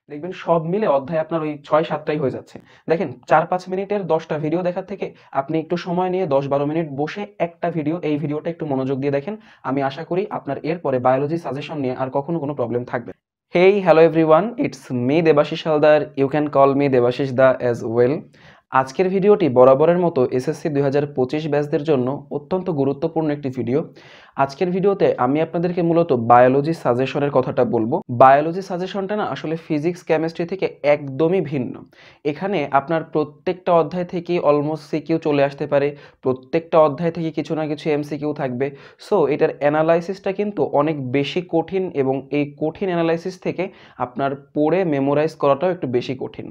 দেখবেন সব মিলে অধ্যায় আপনার ওই ৬-৭টাই হয়ে যাচ্ছে। দেখেন ৪-৫ মিনিটের ১০টা ভিডিও দেখার থেকে আপনি একটু সময় নিয়ে ১০-১২ মিনিট বসে একটা ভিডিও, এই ভিডিওটা একটু মনোযোগ দিয়ে দেখেন। আমি আশা করি আপনার এরপরে বায়োলজি সাজেশন নিয়ে আর কখনো কোনো প্রবলেম থাকবে না। Hey, hello everyone, it's me Debashis Haldar. You can call me Debashis da as well. আজকের ভিডিওটি বরাবরের মতো এসএসসি ২০২৫ ব্যাচদের জন্য অত্যন্ত গুরুত্বপূর্ণ একটি ভিডিও। আজকের ভিডিওতে আমি আপনাদেরকে মূলত বায়োলজি সাজেশনের কথাটা বলবো। বায়োলজি সাজেশনটা না আসলে ফিজিক্স কেমিস্ট্রি থেকে একদমই ভিন্ন। এখানে আপনার প্রত্যেকটা অধ্যায় থেকে অলমোস্ট সিকিউ চলে আসতে পারে, প্রত্যেকটা অধ্যায় থেকে কিছু না কিছু এমসিকিউ থাকবে। সো এটার অ্যানালাইসিসটা কিন্তু অনেক বেশি কঠিন, এবং এই কঠিন অ্যানালাইসিস থেকে আপনার পড়ে মেমোরাইজ করাটাও একটু বেশি কঠিন।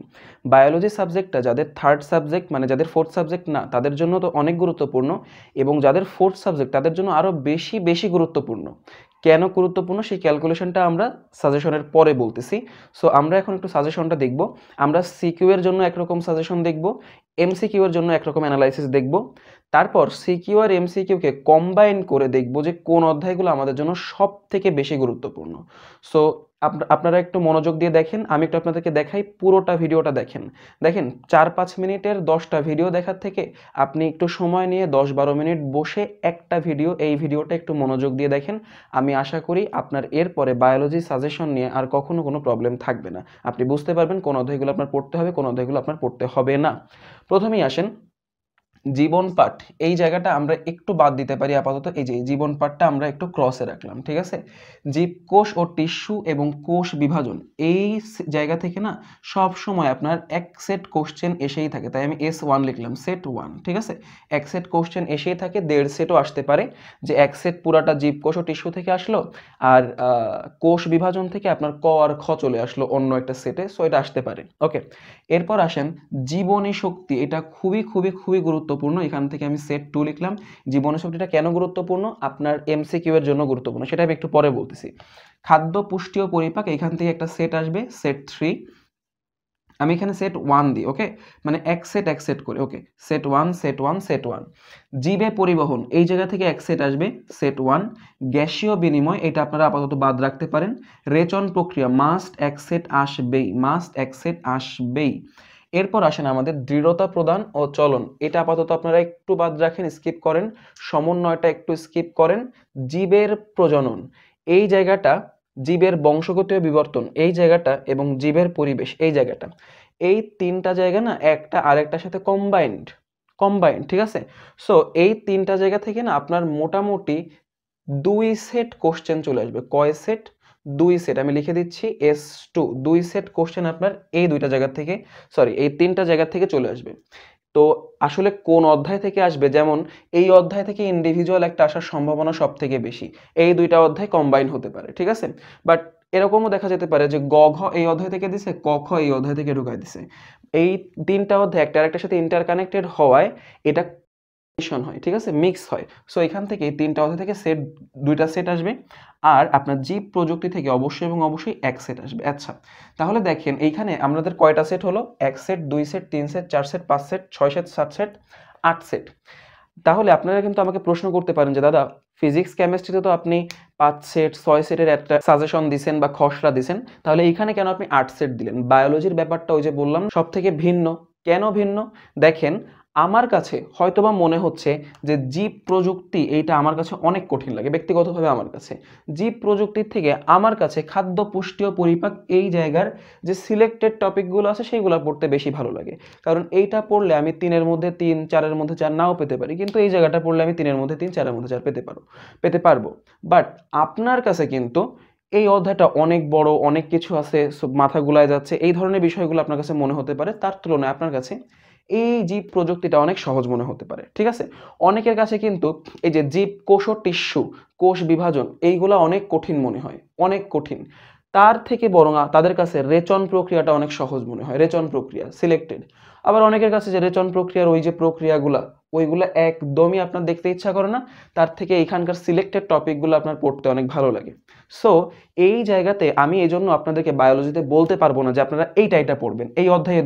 বায়োলজি সাবজেক্টটা যাদের থার্ড সাবজেক্ট, মানে যাদের ফোর্থ সাবজেক্ট না, তাদের জন্য তো অনেক গুরুত্বপূর্ণ, এবং যাদের ফোর্থ সাবজেক্ট তাদের জন্য আরও বেশি বেশি গুরুত্বপূর্ণ। কেন গুরুত্বপূর্ণ সেই ক্যালকুলেশনটা আমরা সাজেশনের পরে বলতেছি। সো আমরা এখন একটু সাজেশনটা দেখব। আমরা সিকিউ এর জন্য একরকম সাজেশন দেখব, এমসিকিউ এর জন্য একরকম অ্যানালাইসিস দেখব, তারপর সিকিউ আর এমসিকিউকে কম্বাইন করে দেখব যে কোন অধ্যায়গুলো আমাদের জন্য সব থেকে বেশি গুরুত্বপূর্ণ। সো আপনারা একটু মনোযোগ দিয়ে দেখেন, আমি একটু আপনাদেরকে দেখাই, পুরোটা ভিডিওটা দেখেন। দেখেন ৪-৫ মিনিটের ১০টা ভিডিও দেখার থেকে আপনি একটু সময় নিয়ে ১০-১২ মিনিট বসে একটা ভিডিও, এই ভিডিওটা একটু মনোযোগ দিয়ে দেখেন। আমি আশা করি আপনার এরপরে বায়োলজি সাজেশন নিয়ে আর কখনো কোনো প্রবলেম থাকবে না। আপনি বুঝতে পারবেন কোন অধ্যায়গুলো আপনার পড়তে হবে, কোন অধ্যায়গুলো আপনার পড়তে হবে না। প্রথমেই আসেন জীবন পাঠ। এই জায়গাটা আমরা একটু বাদ দিতে পারি আপাতত। এই যে জীবন পাঠটা আমরা একটু ক্রসে রাখলাম, ঠিক আছে। জীবকোষ ও টিস্যু এবং কোষ বিভাজন, এই জায়গা থেকে না সব সময় আপনার এক সেট কোশ্চেন এসেই থাকে, তাই আমি S1 লিখলাম, সেট 1, ঠিক আছে। এক সেট কোশ্চেন এসেই থাকে, ১.৫ সেটও আসতে পারে, যে এক সেট পুরাটা জীবকোষ ও টিস্যু থেকে আসলো, আর কোষ বিভাজন থেকে আপনার ক আর খ চলে আসলো অন্য একটা সেটে। সো এটা আসতে পারে, ওকে। এরপর আসেন জীবনী শক্তি। এটা খুবই খুবই খুবই গুরুত্বপূর্ণ, এখান থেকে আমি সেট 2 লিখলাম। জীবনী শক্তিটা কেন গুরুত্বপূর্ণ? আপনার এমসিকিউ এর জন্য গুরুত্বপূর্ণ, সেটা আমি একটু পরে বলতেছি। খাদ্য, পুষ্টি ও পরিপাক, এখান থেকে একটা সেট আসবে, সেট 3। আমি এখানে সেট 1 দিই, ওকে, মানে এক সেট করে, ওকে। Set 1, set 1, set 1। জীবে পরিবহন, এই জায়গা থেকে এক সেট আসবে, সেট 1। গ্যাসীয় বিনিময়, এটা আপনারা আপাতত বাদ রাখতে পারেন। রেচন প্রক্রিয়া, মাস্ট এক সেট আসবেই, মাস্ট এক সেট আসবেই। এরপর আসেন আমাদের দৃঢ়তা প্রদান ও চলন, এটা আপাতত আপনারা একটু বাদ রাখেন, স্কিপ করেন। সমন্বয়টা একটু স্কিপ করেন। জীবের প্রজনন, এই জায়গাটা, জীবের বংশগতীয় বিবর্তন এই জায়গাটা, এবং জীবের পরিবেশ এই জায়গাটা, এই তিনটা জায়গা না একটা আরেকটার সাথে কম্বাইন্ড, ঠিক আছে। সো এই তিনটা জায়গা থেকে না আপনার মোটামুটি 2 সেট কোশ্চেন চলে আসবে। কয় সেট? 2 সেট। আমি লিখে দিচ্ছি S2, 2 সেট কোশ্চেন আপনার এই দুইটা জায়গা থেকে, সরি এই তিনটা জায়গা থেকে চলে আসবে। তো আসলে কোন অধ্যায় থেকে আসবে, যেমন এই অধ্যায় থেকে ইন্ডিভিজুয়াল একটা আসার সম্ভাবনা সব থেকে বেশি, এই দুইটা অধ্যায় কম্বাইন হতে পারে, ঠিক আছে। বাট এরকমও দেখা যেতে পারে যে গ ঘ এই অধ্যায় থেকে দিছে, ক খ এই অধ্যায় থেকে ঢুকাই দিছে। এই তিনটা অধ্যায় একটা আরেকটার সাথে ইন্টারকানেক্টেড হওয়ায় এটা হয়, ঠিক আছে, মিক্স হয়। সো এখান থেকে তিনটা অধ্যায় থেকে সেট, দুইটা সেট আসবে, আর আপনার জীব প্রযুক্তি থেকে অবশ্যই এবং অবশ্যই এক সেট আসবে। আচ্ছা, তাহলে দেখেন এইখানে আমাদের কয়টা সেট হলো? এক set, 2 set, 3 set, 4 set, 5 set, 6 set, 7 set, 8 set. তাহলে আপনারা কিন্তু আমাকে প্রশ্ন করতে পারেন যে দাদা, ফিজিক্স কেমিস্ট্রিতে তো আপনি 5 সেট 6 সেটের একটা সাজেশন দিছেন বা খসড়া দিছেন, তাহলে এইখানে কেন আপনি 8 সেট দিলেন? বায়োলজির ব্যাপারটা ওই যে বললাম সব থেকে ভিন্ন। কেন ভিন্ন? দেখেন, আমার কাছে হয়তোবা মনে হচ্ছে যে জীব প্রযুক্তি এইটা আমার কাছে অনেক কঠিন লাগে ব্যক্তিগতভাবে। আমার কাছে জীব প্রযুক্তির থেকে আমার কাছে খাদ্য, পুষ্টি ও পরিপাক এই জায়গার যে সিলেক্টেড টপিকগুলো আছে সেইগুলো পড়তে বেশি ভালো লাগে। কারণ এইটা পড়লে আমি 3-এর মধ্যে 3, 4-এর মধ্যে 4 নাও পেতে পারি, কিন্তু এই জায়গাটা পড়লে আমি 3-এর মধ্যে 3, 4-এর মধ্যে 4 পেতে পারবো। বাট আপনার কাছে কিন্তু এই অধ্যায়টা অনেক বড়, অনেক কিছু আছে, মাথা গুলায় যাচ্ছে, এই ধরনের বিষয়গুলো আপনার কাছে মনে হতে পারে। তার তুলনায় আপনার কাছে এই জীব প্রযুক্তিটা অনেক সহজ মনে হতে পারে, ঠিক আছে। অনেকের কাছে কিন্তু এই যে জীব কোষ ও টিস্যু, কোষ বিভাজন, এইগুলা অনেক কঠিন মনে হয়, অনেক কঠিন। তার থেকে বরং তাদের কাছে রেচন প্রক্রিয়াটা অনেক সহজ মনে হয়, রেচন প্রক্রিয়া সিলেক্টেড। আবার অনেকের কাছে যে রেচন প্রক্রিয়ার ওই যে প্রক্রিয়াগুলা, ওইগুলা একদমই আপনার দেখতে ইচ্ছা করে না, তার থেকে এখানকার সিলেক্টেড টপিকগুলো আপনার পড়তে অনেক ভালো লাগে। সো এই জায়গাতে আমি এই জন্য আপনাদেরকে বায়োলজিতে বলতে পারবো না যে আপনারা এইটা পড়বেন, এই অধ্যায়ে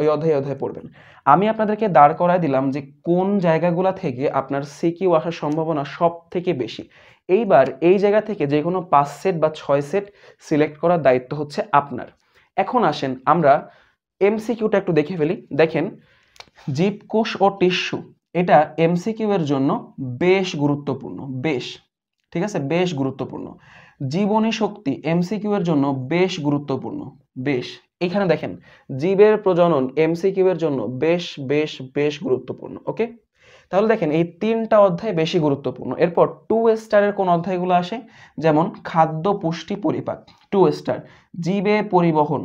ওই অধ্যায়ে পড়বেন। আমি আপনাদেরকে দাঁড় করায় দিলাম যে কোন জায়গাগুলা থেকে আপনার সিকিউ আসার সম্ভাবনা সব থেকে বেশি। এইবার এই জায়গা থেকে যে কোনো 5 সেট বা 6 সেট সিলেক্ট করার দায়িত্ব হচ্ছে আপনার। এখন আসেন আমরা এমসিকিউটা একটু দেখে ফেলি। দেখেন, জীবকোষ ও টিস্যু, এটা এমসিকিউ এর জন্য বেশ গুরুত্বপূর্ণ, বেশ, ঠিক আছে, বেশ গুরুত্বপূর্ণ। জীবনী শক্তি এমসিকিউ এর জন্য বেশ গুরুত্বপূর্ণ, বেশ। এখানে দেখেন, জীবের প্রজনন এমসিকিউ এর জন্য বেশ বেশ বেশ গুরুত্বপূর্ণ। ওকে, তাহলে দেখেন এই 3টা অধ্যায় বেশি গুরুত্বপূর্ণ। এরপর 2 স্টারের কোন অধ্যায়গুলো আসে, যেমন খাদ্য পুষ্টি পরিপাক 2 স্টার, জীবে পরিবহন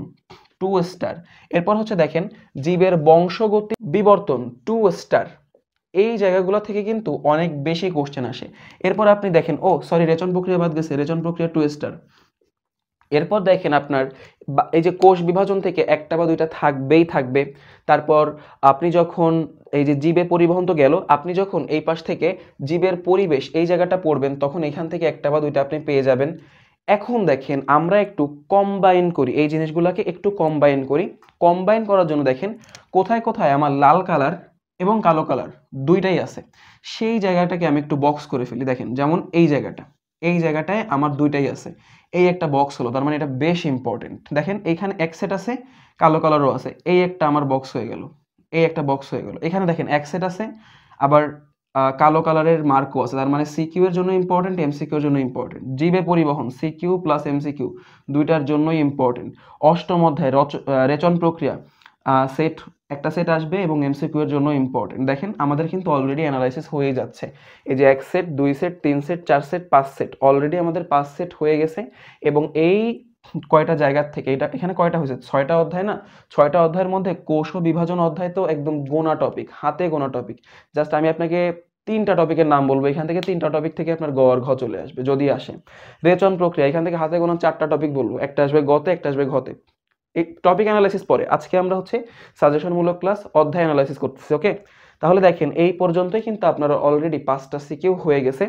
2 স্টার। এরপর হচ্ছে দেখেন জীবের বংশগতি বিবর্তন 2 স্টার। এই জায়গাগুলো থেকে কিন্তু অনেক বেশি কোশ্চেন আসে। এরপর আপনি দেখেন, ও সরি, রেচন প্রক্রিয়া বাদ গেছে, রেচন প্রক্রিয়া 2 স্টার। এরপর দেখেন আপনার এই যে কোষ বিভাজন থেকে একটা বা দুইটা থাকবেই থাকবে। তারপর আপনি যখন এই যে জীবে পরিবহন তো গেল, আপনি যখন এই পাশ থেকে জীবের পরিবেশ এই জায়গাটা পড়বেন তখন এখান থেকে একটা বা দুইটা আপনি পেয়ে যাবেন। এখন দেখেন আমরা একটু কম্বাইন করি, এই জিনিসগুলোকে একটু কম্বাইন করি। কম্বাইন করার জন্য দেখেন কোথায় কোথায় আমার লাল কালার এবং কালো কালার দুইটাই আছে, সেই জায়গাটাকে আমি একটু বক্স করে ফেলি। দেখেন যেমন এই জায়গাটা, এই জায়গাটায় আমার দুইটাই আছে, এই একটা বক্স হলো, তার মানে এটা বেশ ইম্পর্টেন্ট। দেখেন এইখানে এক সেট আছে, কালো কালারও আছে, এই একটা আমার বক্স হয়ে গেল, এই একটা বক্স হয়ে গেল। এখানে দেখেন এক সেট আছে, আবার কালো কালারের মার্কও আছে, তার মানে সিকিউ এর জন্য ইম্পর্টেন্ট, এমসিকিউ এর জন্য ইম্পর্টেন্ট। জীবে পরিবহন সিকিউ প্লাস এমসিকিউ দুইটার জন্যই ইম্পর্টেন্ট। অষ্টম অধ্যায় রেচন প্রক্রিয়া সেট, একটা সেট আসবে এবং এমসিকিউ এর জন্য ইম্পর্টেন্ট। দেখেন আমাদের কিন্তু অলরেডি অ্যানালাইসিস হয়ে যাচ্ছে, এই যে 1 set 2 set 3 set 4 set 5 set, already আমাদের 5 সেট হয়ে গেছে। এবং এই কয়টা জায়গার থেকে, এটা এখানে কয়টা হয়েছে, 6টা অধ্যায় না, 6টা অধ্যায়ের মধ্যে কোষ ও বিভাজন অধ্যায় তো একদম গোনা টপিক, হাতে গোনা টপিক। জাস্ট আমি আপনাকে 3টা টপিকের নাম বলবো, এখান থেকে 3টা টপিক থেকে আপনার গ আর ঘ চলে আসবে যদি আসে। রেচন প্রক্রিয়া, এখান থেকে হাতে গোনা 4টা টপিক বলবো, একটা আসবে গতে, একটা আসবে ঘতে। এই টপিক অ্যানালাইসিস পরে, আজকে আমরা হচ্ছে সাজেশনমূলক ক্লাস, অধ্যায় অ্যানালাইসিস করতেছি। ওকে, তাহলে দেখেন এই পর্যন্তই কিন্তু আপনার অলরেডি 5টা সিকিউ হয়ে গেছে।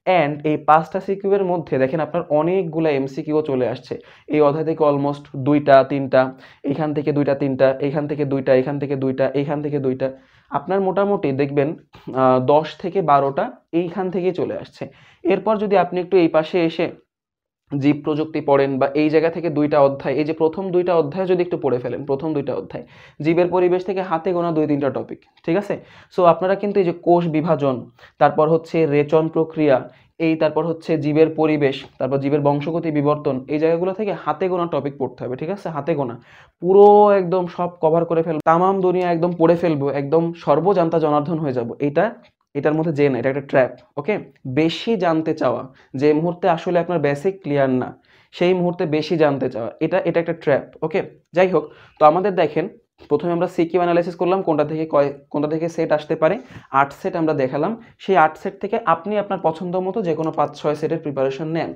অ্যান্ড এই 5টা সিকিউ এর মধ্যে দেখেন আপনার অনেকগুলো এমসিকিউ চলে আসছে। এই অধ্যায় থেকে অলমোস্ট 2টা 3টা, এইখান থেকে 2টা 3টা, এইখান থেকে 2টা, এইখান থেকে 2টা, এইখান থেকে 2টা। আপনার মোটামুটি দেখবেন 10 থেকে 12টা এইখান থেকেই চলে আসছে। এরপর যদি আপনি একটু এই পাশে এসে জীব প্রযুক্তি পড়েন বা এই জায়গা থেকে 2টা অধ্যায়, এই যে প্রথম 2টা অধ্যায় যদি একটু পড়ে ফেলেন, প্রথম 2টা অধ্যায় জীবের পরিবেশ থেকে হাতে গোনা 2-3টা টপিক, ঠিক আছে। সো আপনারা কিন্তু এই যে কোষ বিভাজন, তারপর হচ্ছে রেচন প্রক্রিয়া, এই তারপর হচ্ছে জীবের পরিবেশ, তারপর জীবের বংশগতি বিবর্তন, এই জায়গাগুলো থেকে হাতে গোনা টপিক পড়তে হবে, ঠিক আছে। হাতে গোনা পুরো একদম সব কভার করে ফেলবো, তামাম দুনিয়া একদম পড়ে ফেলবো, একদম সর্বজান্তা জনার্দন হয়ে যাব। এটার মধ্যে যে না, এটা একটা ট্র্যাপ। ওকে, বেশি জানতে চাওয়া, যে মুহূর্তে আসলে আপনার বেসিক ক্লিয়ার না, সেই মুহূর্তে বেশি জানতে চাওয়া, এটা এটা একটা ট্র্যাপ। ওকে, যাই হোক, তো আমাদের দেখেন প্রথমে আমরা সিকিউ অ্যানালাইসিস করলাম, কোনটা থেকে সেট আসতে পারে, 8 সেট আমরা দেখালাম। সেই 8 সেট থেকে আপনি আপনার পছন্দ মতো যে কোনো 5-6 সেটের প্রিপারেশন নেন।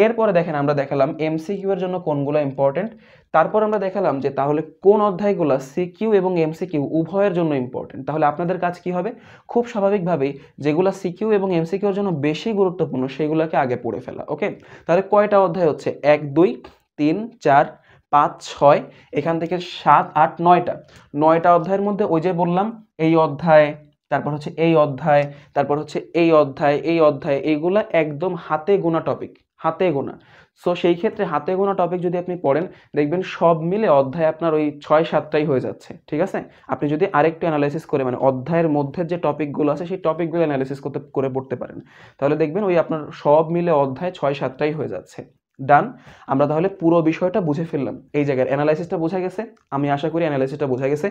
এরপরে দেখেন আমরা দেখালাম এমসিকিউ এর জন্য কোনগুলো ইম্পর্টেন্ট। তারপর আমরা দেখালাম যে তাহলে কোন অধ্যায়গুলো সিকিউ এবং এমসিকিউ উভয়ের জন্য ইম্পর্টেন্ট। তাহলে আপনাদের কাজ কি হবে, খুব স্বাভাবিকভাবেই যেগুলো সিকিউ এবং এমসিকিউ এর জন্য বেশি গুরুত্বপূর্ণ সেগুলোকে আগে পড়ে ফেলা। ওকে, তাহলে কয়টা অধ্যায় হচ্ছে, 1 2 3 4 5 6, এখান থেকে 7 8 9টা। 9টা অধ্যায়ের মধ্যে ওই যে বললাম এই অধ্যায়, তারপর হচ্ছে এই অধ্যায়, তারপর হচ্ছে এই অধ্যায়, এই অধ্যায়, এইগুলা একদম হাতে গোনা টপিক, হাতে গোনা। সো সেই ক্ষেত্রে হাতে গোনা টপিক যদি আপনি পড়েন, দেখবেন সব মিলে অধ্যায় আপনার ওই 6-7টাই হয়ে যাচ্ছে, ঠিক আছে। আপনি যদি আরেকটু অ্যানালাইসিস করে, মানে অধ্যায়ের মধ্যে যে টপিকগুলো আছে সেই টপিকগুলো অ্যানালাইসিস করে পড়তে পারেন, তাহলে দেখবেন ওই আপনার সব মিলে অধ্যায় 6-7টাই হয়ে যাচ্ছে। ডান, আমরা তাহলে পুরো বিষয়টা বুঝে ফেললাম, এই জায়গার অ্যানালাইসিসটা বোঝা গেছে, আমি আশা করি অ্যানালাইসিসটা বোঝা গেছে।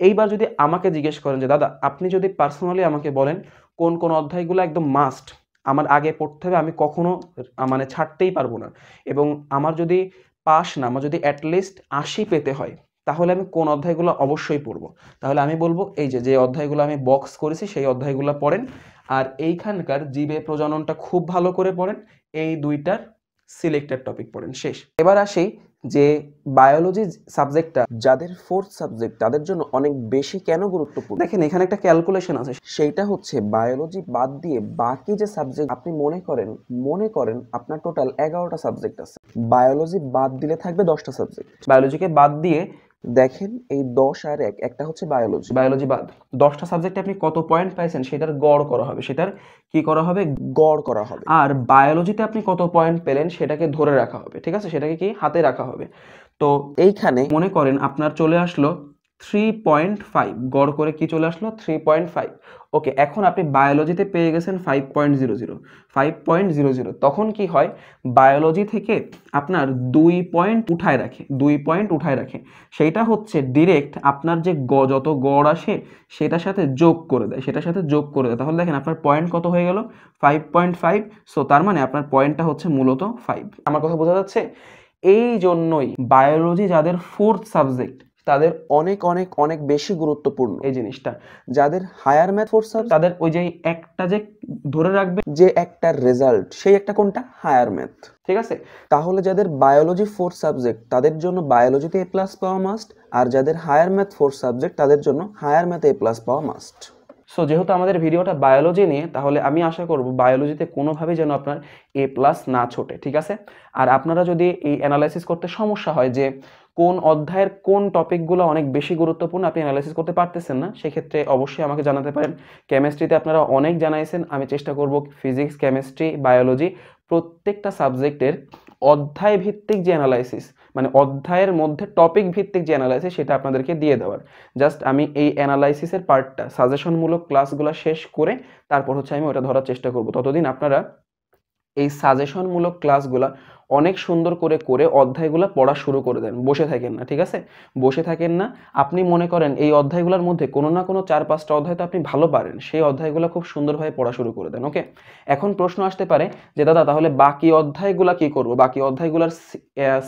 এইবার যদি আমাকে জিজ্ঞেস করেন যে দাদা আপনি যদি পার্সোনালি আমাকে বলেন কোন কোন অধ্যায়গুলো একদম মাস্ট আমার আগে পড়তে হবে, আমি কখনো মানে ছাড়তেই পারবো না, এবং আমার যদি পাস না, আমার যদি অ্যাটলিস্ট 80 পেতে হয়, তাহলে আমি কোন অধ্যায়গুলো অবশ্যই পড়বো, তাহলে আমি বলবো এই যে যে অধ্যায়গুলো আমি বক্স করেছি সেই অধ্যায়গুলো পড়েন। আর এইখানকার জীবে প্রজননটা খুব ভালো করে পড়েন, এই দুইটার সিলেক্টেড টপিক পড়েন, শেষ। এবার আসি যে বায়োলজি সাবজেক্টটা যাদের 4th সাবজেক্ট তাদের জন্য অনেক বেশি কেন গুরুত্বপূর্ণ। দেখেন এখানে একটা ক্যালকুলেশন আছে, সেইটা হচ্ছে বায়োলজি বাদ দিয়ে বাকি যে সাবজেক্ট আপনি মনে করেন আপনার টোটাল 11টা সাবজেক্ট আছে, বায়োলজি বাদ দিলে থাকবে 10টা সাবজেক্ট। বায়োলজিকে বাদ দিয়ে দেখেন এই 10 আর 1, একটা হচ্ছে বায়োলজি বাদ 10টা সাবজেক্টে আপনি কত পয়েন্ট পাইছেন সেটার গড় করা হবে, সেটার কি করা হবে, গড় করা হবে। আর বায়োলজিতে আপনি কত পয়েন্ট পেলেন সেটাকে ধরে রাখা হবে, ঠিক আছে, সেটাকে কি হাতে রাখা হবে। তো এইখানে মনে করেন আপনার চলে আসলো 3.5, গড় করে কি চলে আসলো 3.5। ওকে, এখন আপনি বায়োলজিতে পেয়ে গেছেন 5.00, তখন কি হয়, বায়োলজি থেকে আপনার 2 পয়েন্ট উঠায় রাখে, সেইটা হচ্ছে ডিরেক্ট আপনার যে যত গড় আসে সেটার সাথে যোগ করে দেয়, তাহলে দেখেন আপনার পয়েন্ট কত হয়ে গেল 5.5। সো তার মানে আপনার পয়েন্টটা হচ্ছে মূলত 5। আমার কথা বোঝা যাচ্ছে? এই জন্যই বায়োলজি যাদের ফোর্থ সাবজেক্ট তাদের অনেক অনেক অনেক বেশি গুরুত্বপূর্ণ এই জিনিসটা। যাদের হায়ার ম্যাথ ফোর্থ সাবজেক্ট তাদের ওই যে একটা যে ধরে রাখবে যে একটা রেজাল্ট, সেই একটা কোনটা হায়ার ম্যাথ, ঠিক আছে? তাহলে যাদের বায়োলজি ফোর্থ সাবজেক্ট তাদের জন্য বায়োলজিতে এ প্লাস পাওয়া মাস্ট, আর যাদের হায়ার ম্যাথ ফোর্থ সাবজেক্ট তাদের জন্য হায়ার ম্যাথে এ প্লাস পাওয়া মাস্ট। সো যেহেতু আমাদের ভিডিওটা বায়োলজি নিয়ে, তাহলে আমি আশা করব বায়োলজিতে কোনোভাবেই যেন আপনার এ প্লাস না ছোটে, ঠিক আছে? আর আপনারা যদি এই অ্যানালাইসিস করতে সমস্যা হয় যে কোন অধ্যায়ের কোন টপিকগুলো অনেক বেশি গুরুত্বপূর্ণ আপনি অ্যানালাইসিস করতে পারতেছেন না, সেক্ষেত্রে অবশ্যই আমাকে জানাতে পারেন। কেমিস্ট্রিতে আপনারা অনেক জানাইছেন, আমি চেষ্টা করব ফিজিক্স, কেমিস্ট্রি, বায়োলজি প্রত্যেকটা সাবজেক্টের অধ্যায় ভিত্তিক যে অ্যানালাইসিস, মানে অধ্যায়ের মধ্যে টপিক ভিত্তিক যে অ্যানালাইসিস, সেটা আপনাদেরকে দিয়ে দেওয়ার। জাস্ট আমি এই অ্যানালাইসিসের পার্টটা, সাজেশনমূলক ক্লাসগুলো শেষ করে তারপর হচ্ছে আমি ওটা ধরার চেষ্টা করব। ততদিন আপনারা এই সাজেশনমূলক ক্লাসগুলা অনেক সুন্দর করে করে অধ্যায়গুলো পড়া শুরু করে দেন, বসে থাকেন না, ঠিক আছে? বসে থাকেন না। আপনি মনে করেন এই অধ্যায়গুলোর মধ্যে কোনো না কোনো 4-5টা অধ্যায় তো আপনি ভালো পারেন, সেই অধ্যায়গুলো খুব সুন্দরভাবে পড়া শুরু করে দেন। ওকে, এখন প্রশ্ন আসতে পারে যে দাদা তাহলে বাকি অধ্যায়গুলো কি করব? বাকি অধ্যায়গুলোর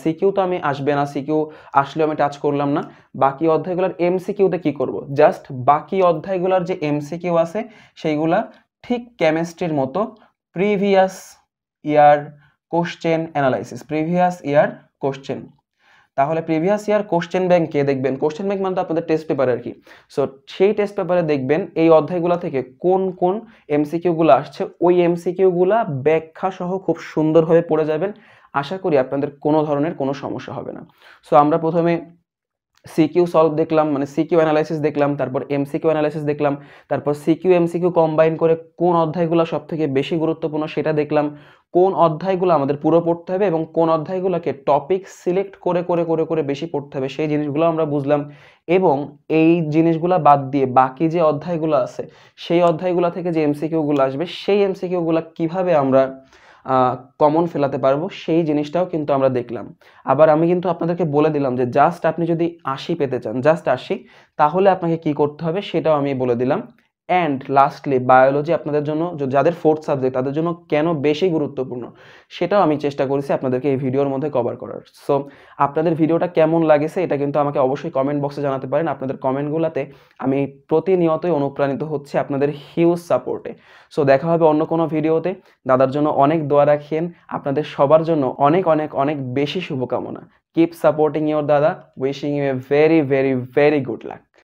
সিকিউ তো আমি আসবে না, সিকিউ আসলেও আমি টাচ করলাম না। বাকি অধ্যায়গুলোর এমসিকিউতে কি করব? জাস্ট বাকি অধ্যায়গুলোর যে এমসিকিউ আছে সেইগুলা ঠিক কেমিস্ট্রির মতো previous year question analysis, previous year question. তাহলে প্রিভিয়াস ইয়ার কোশ্চেন ব্যাংকে দেখবেন, কোশ্চেন ব্যাংক মানে তো আপনাদের টেস্ট পেপার আর কি। সো সেই টেস্ট পেপারে দেখবেন এই অধ্যায়গুলো থেকে কোন কোন এমসিকিউগুলো আসছে, ওই এমসিকিউগুলো ব্যাখ্যা সহ খুব সুন্দরভাবে পড়ে যাবেন। আশা করি আপনাদের কোনো ধরনের কোনো সমস্যা হবে না। সো আমরা প্রথমে সিকিউ সলভ দেখলাম, মানে সিকিউ অ্যানালাইসিস দেখলাম, তারপর এমসিকিউ অ্যানালাইসিস দেখলাম, তারপর সিকিউ এমসিকিউ কম্বাইন করে কোন অধ্যায়গুলো সবথেকে বেশি গুরুত্বপূর্ণ সেটা দেখলাম, কোন অধ্যায়গুলো আমাদের পুরো পড়তে হবে এবং কোন অধ্যায়গুলোকে টপিক সিলেক্ট করে করে করে করে বেশি পড়তে হবে সেই জিনিসগুলো আমরা বুঝলাম। এবং এই জিনিসগুলো বাদ দিয়ে বাকি যে অধ্যায়গুলো আছে সেই অধ্যায়গুলো থেকে যে এমসিকিউগুলো আসবে সেই এমসিকিউগুলো কিভাবে আমরা কমন ফেলাতে পারবো সেই জিনিসটাও কিন্তু আমরা দেখলাম। আবার আমি কিন্তু আপনাদেরকে বলে দিলাম যে জাস্ট আপনি যদি 80 পেতে চান, জাস্ট 80, তাহলে আপনাকে কি করতে হবে সেটাও আমি বলে দিলাম। অ্যান্ড লাস্টলি বায়োলজি আপনাদের জন্য, যাদের ফোর্থ সাবজেক্ট তাদের জন্য কেন বেশি গুরুত্বপূর্ণ সেটাও আমি চেষ্টা করেছি আপনাদেরকে এই ভিডিওর মধ্যে কভার করার। সো আপনাদের ভিডিওটা কেমন লাগেছে এটা কিন্তু আমাকে অবশ্যই কমেন্ট বক্সে জানাতে পারেন। আপনাদের কমেন্টগুলোতে আমি প্রতিনিয়তই অনুপ্রাণিত হচ্ছি আপনাদের হিউজ সাপোর্টে। সো দেখা হবে অন্য কোনো ভিডিওতে। দাদার জন্য অনেক দোয়া রাখেন, আপনাদের সবার জন্য অনেক অনেক অনেক বেশি শুভকামনা। কিপ সাপোর্টিং ইউর দাদা, wishing you a very very very good lakh.